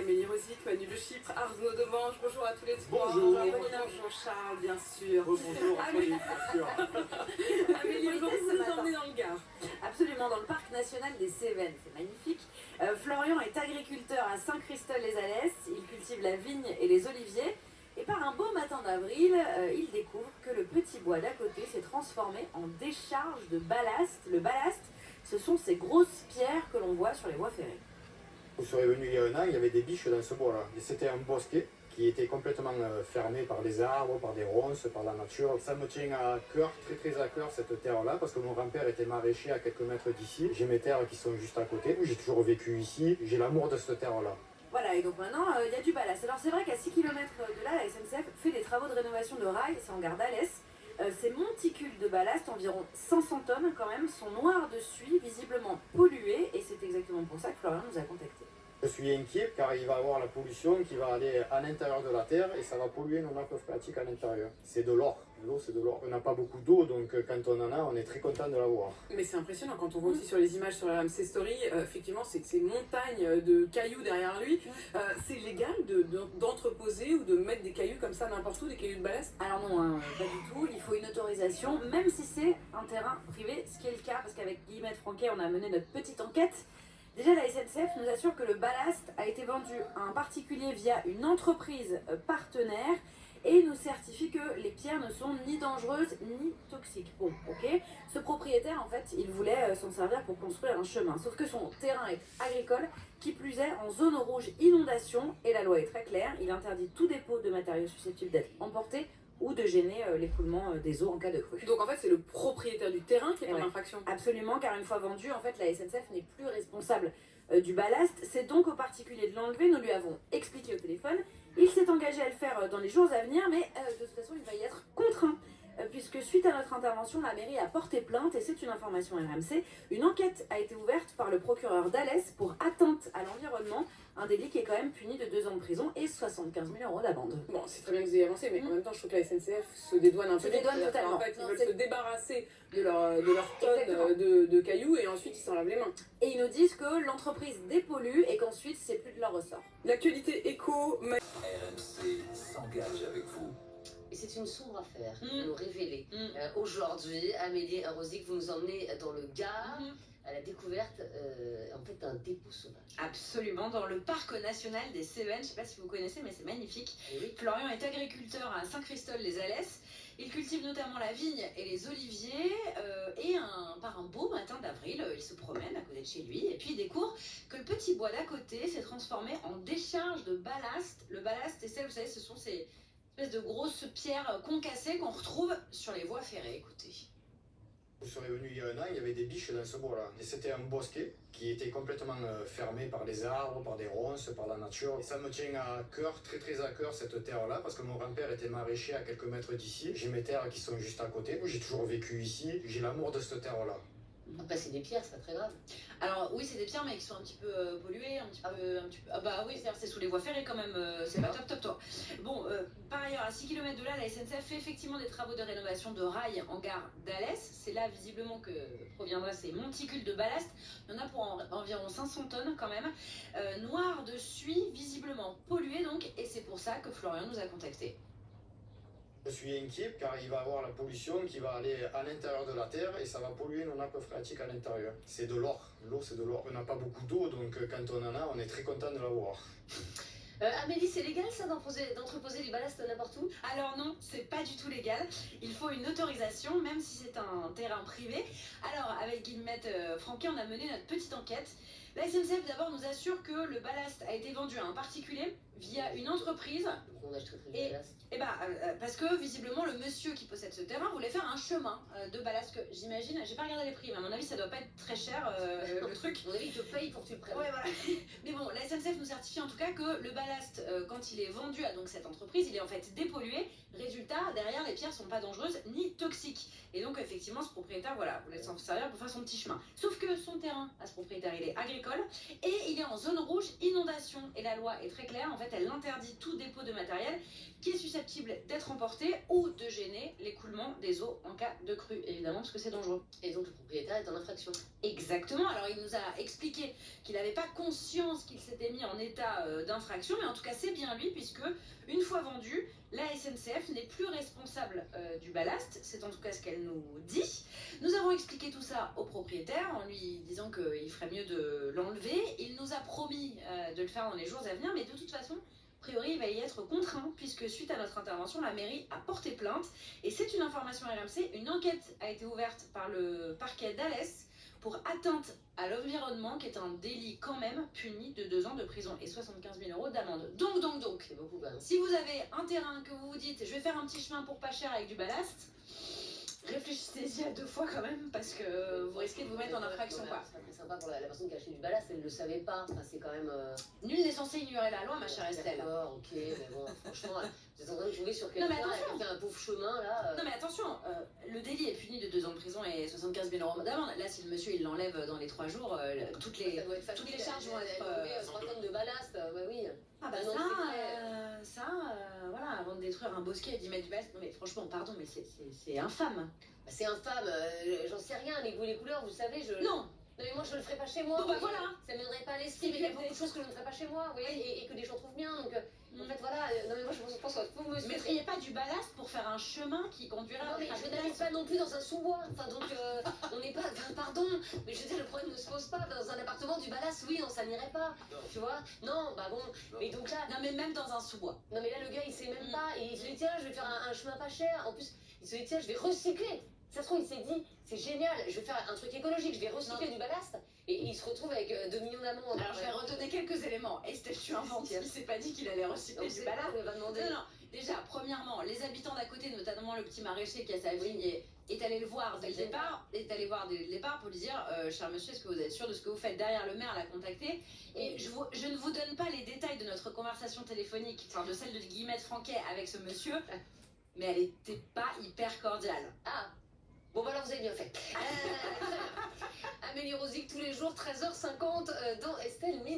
Amélie Rosic, Manu de Chypre, Arnaud Devange, bonjour à tous les trois. Bonjour. Bonjour Charles, bien sûr. Bonjour, Amélie, bien sûr. Amélie, aujourd'hui vous nous emmenez dans le Gard. Absolument, dans le parc national des Cévennes, c'est magnifique. Florian est agriculteur à Saint-Christol-les-Alès, il cultive la vigne et les oliviers. Et par un beau matin d'avril, il découvre que le petit bois d'à côté s'est transformé en décharge de ballast. Le ballast, ce sont ces grosses pierres que l'on voit sur les voies ferrées. Vous serez venu il y a un an, il y avait des biches dans ce bois-là. Et c'était un bosquet qui était complètement fermé par les arbres, par des ronces, par la nature. Ça me tient à cœur, très à cœur, cette terre-là, parce que mon grand-père était maraîcher à quelques mètres d'ici. J'ai mes terres qui sont juste à côté. J'ai toujours vécu ici. J'ai l'amour de cette terre-là. Voilà, et donc maintenant, il y a du ballast. Alors c'est vrai qu'à 6 km de là, la SNCF fait des travaux de rénovation de rails, c'est en gare d'Alès. Ces monticules de ballast, environ 500 tonnes quand même, sont noirs de suie, visiblement pollués, et c'est exactement pour ça que Florian nous a contactés. Je suis inquiet car il va y avoir la pollution qui va aller à l'intérieur de la terre et ça va polluer nos nappes phréatiques à l'intérieur. C'est de l'or, l'eau c'est de l'or. On n'a pas beaucoup d'eau donc quand on en a, on est très content de l'avoir. Mais c'est impressionnant quand on voit aussi sur les images sur la RMC Story, effectivement c'est ces montagnes de cailloux derrière lui. C'est légal d'entreposer ou de mettre des cailloux comme ça n'importe où, des cailloux de ballast? Alors non, hein, pas du tout, il faut une autorisation, même si c'est un terrain privé, ce qui est le cas, parce qu'avec Guillemette Franquet, on a mené notre petite enquête. Déjà, la SNCF nous assure que le ballast a été vendu à un particulier via une entreprise partenaire et nous certifie que les pierres ne sont ni dangereuses ni toxiques. Bon, ok. Ce propriétaire, en fait, il voulait s'en servir pour construire un chemin. Sauf que son terrain est agricole, qui plus est en zone rouge inondation, et la loi est très claire, il interdit tout dépôt de matériaux susceptibles d'être emportés ou de gêner l'écoulement des eaux en cas de crue. Donc en fait c'est le propriétaire du terrain qui est en infraction. Absolument, car une fois vendu, en fait la SNCF n'est plus responsable du ballast. C'est donc au particulier de l'enlever, nous lui avons expliqué au téléphone. Il s'est engagé à le faire dans les jours à venir, mais de toute façon il va y être contraint. Puisque suite à notre intervention, la mairie a porté plainte, et c'est une information RMC. Une enquête a été ouverte par le procureur d'Alès pour atteinte à l'environnement, un délit qui est quand même puni de 2 ans de prison et 75 000 € d'amende. Bon, c'est très bien que vous ayez avancé, mais en même temps, je trouve que la SNCF se dédouane un peu. Se dédouane totalement. En fait, ils veulent se débarrasser de leur tonne de cailloux et ensuite ils s'en lavent les mains. Et ils nous disent que l'entreprise dépollue et qu'ensuite c'est plus de leur ressort. L'actualité éco... RMC s'engage avec vous. Et c'est une sombre affaire qui nous révéler. Aujourd'hui, Amélie Rosic, vous nous emmenez dans le Gard à la découverte en fait d'un dépôt sauvage. Absolument, dans le parc national des Cévennes. Je ne sais pas si vous connaissez, mais c'est magnifique. Oui. Florian est agriculteur à Saint-Christol-les-Alès. Il cultive notamment la vigne et les oliviers. Par un beau matin d'avril, il se promène à côté de chez lui et puis il découvre que le petit bois d'à côté s'est transformé en décharge de ballast. Le ballast, c'est celle, vous savez, ce sont ces espèces de grosses pierres concassées qu'on retrouve sur les voies ferrées. Écoutez. Vous serez venu il y a un an, il y avait des biches dans ce bois-là. Et c'était un bosquet qui était complètement fermé par les arbres, par des ronces, par la nature. Et ça me tient à cœur, très à cœur, cette terre-là, parce que mon grand-père était maraîcher à quelques mètres d'ici. J'ai mes terres qui sont juste à côté. J'ai toujours vécu ici. J'ai l'amour de cette terre-là. Après, c'est des pierres, c'est pas très grave. Alors oui, c'est des pierres, mais qui sont un petit peu polluées, un petit peu... Ah bah oui, c'est sous les voies ferrées quand même, c'est pas top toi. Bon, par ailleurs, à 6 km de là, la SNCF fait effectivement des travaux de rénovation de rails en gare d'Alès. C'est là visiblement que proviendra ces monticules de ballast. Il y en a pour environ 500 tonnes quand même. Noirs de suie, visiblement pollués donc, et c'est pour ça que Florian nous a contactés. Je suis inquiet car il va y avoir la pollution qui va aller à l'intérieur de la terre et ça va polluer nos nappes phréatiques à l'intérieur. C'est de l'or, l'eau c'est de l'or. On n'a pas beaucoup d'eau donc quand on en a, on est très content de l'avoir. Amélie, c'est légal ça d'entreposer du ballast n'importe où? Alors non, c'est pas du tout légal. Il faut une autorisation, même si c'est un terrain privé. Alors avec Guillemette Franquet, on a mené notre petite enquête. La SNCF d'abord nous assure que le ballast a été vendu à un particulier via une entreprise. Donc on achète très du ballast. Et bah, parce que visiblement le monsieur qui possède ce terrain voulait faire un chemin de ballast que j'imagine, j'ai pas regardé les prix, mais à mon avis ça doit pas être très cher le truc. À mon avis, il te paye pour que tu le prennes. Ouais, voilà. Mais bon, la SNCF nous certifie en tout cas que le ballast, quand il est vendu à donc cette entreprise, il est en fait dépollué. Résultat, derrière, les pierres sont pas dangereuses ni toxiques. Et donc effectivement, ce propriétaire, voilà, voulait s'en servir pour faire son petit chemin. Sauf que son terrain à ce propriétaire, il est agricole. agricole. Et il est en zone rouge inondation. Et la loi est très claire, en fait elle interdit tout dépôt de matériel qui est susceptible d'être emporté ou de gêner l'écoulement des eaux en cas de crue, évidemment parce que c'est dangereux. Et donc le propriétaire est en infraction. Exactement, alors il nous a expliqué qu'il n'avait pas conscience qu'il s'était mis en état d'infraction, mais en tout cas c'est bien lui, puisque une fois vendu, la SNCF n'est plus responsable du ballast, c'est en tout cas ce qu'elle nous dit. Nous avons expliqué tout ça au propriétaire en lui disant qu'il ferait mieux de l'enlever. Il nous a promis de le faire dans les jours à venir, mais de toute façon, a priori, il va y être contraint, puisque suite à notre intervention, la mairie a porté plainte. Et c'est une information RMC, une enquête a été ouverte par le parquet d'Alès pour atteinte à l'environnement, qui est un délit quand même puni de 2 ans de prison et 75 000 € d'amende. Donc, C'est beaucoup quand même. si vous avez un terrain que vous vous dites, je vais faire un petit chemin pour pas cher avec du ballast, réfléchissez-y à 2 fois quand même, parce que vous risquez de vous mettre en infraction, quoi. C'est sympa pour la personne qui a acheté du ballast, elle ne le savait pas. Enfin, c'est quand même. Nul n'est censé ignorer la loi, ma chère Estelle. D'accord, ok, mais bon, franchement, vous êtes en train de tomber sur Non, quelqu'un mais attention. qui a fait un pauvre chemin là. Non mais attention, le délit est puni de 2 ans de prison et 75 000 € d'amende. Là, si le monsieur il l'enlève dans les 3 jours, toutes les charges vont être... 3 tonnes de ballast, ouais, oui. Ah bah non, voilà, avant de détruire un bosquet et d'y mettre du ballast, non mais franchement, pardon, mais c'est infâme. Bah, c'est infâme, j'en sais rien, les goûts et les couleurs, vous savez, je. Non. Non mais moi je le ferai pas chez moi. Bon bah voilà. Ça m'aiderait pas à l'esprit, mais il y a beaucoup de choses que je ne ferai pas chez moi, vous voyez, et que des gens trouvent bien, donc en fait voilà, non mais moi je pense qu'il faut me... Mettriez pas du ballast pour faire un chemin qui conduira... Non mais je n'habite pas non plus dans un sous-bois, enfin donc on n'est pas, enfin pardon, mais je veux dire le problème ne se pose pas, dans un appartement du ballast, oui, non ça n'irait pas, tu vois, non, bah bon, mais donc là... Non mais même dans un sous-bois. Non mais là le gars il sait même pas, et il se dit tiens je vais faire un chemin pas cher, en plus il se dit tiens je vais recycler. Ça se trouve, il s'est dit, c'est génial, je vais faire un truc écologique, je vais recycler du ballast, et il se retrouve avec 2 millions d'amendes. Alors je vais redonner quelques éléments. Estelle, tu inventes, il s'est pas dit qu'il allait recycler du ballast. On va demander. Non, déjà, premièrement, les habitants d'à côté, notamment le petit maraîcher qui a sa vigne, est allé le voir dès le départ, pour lui dire, cher monsieur, est-ce que vous êtes sûr de ce que vous faites? Derrière, le maire l'a contacté, et je ne vous donne pas les détails de notre conversation téléphonique, enfin de celle de Guillemette Franquet avec ce monsieur, mais elle était pas hyper cordiale. Ah. Bon bah alors vous avez bien fait. Amélie Rosic tous les jours 13h50 dans Estelle Midi.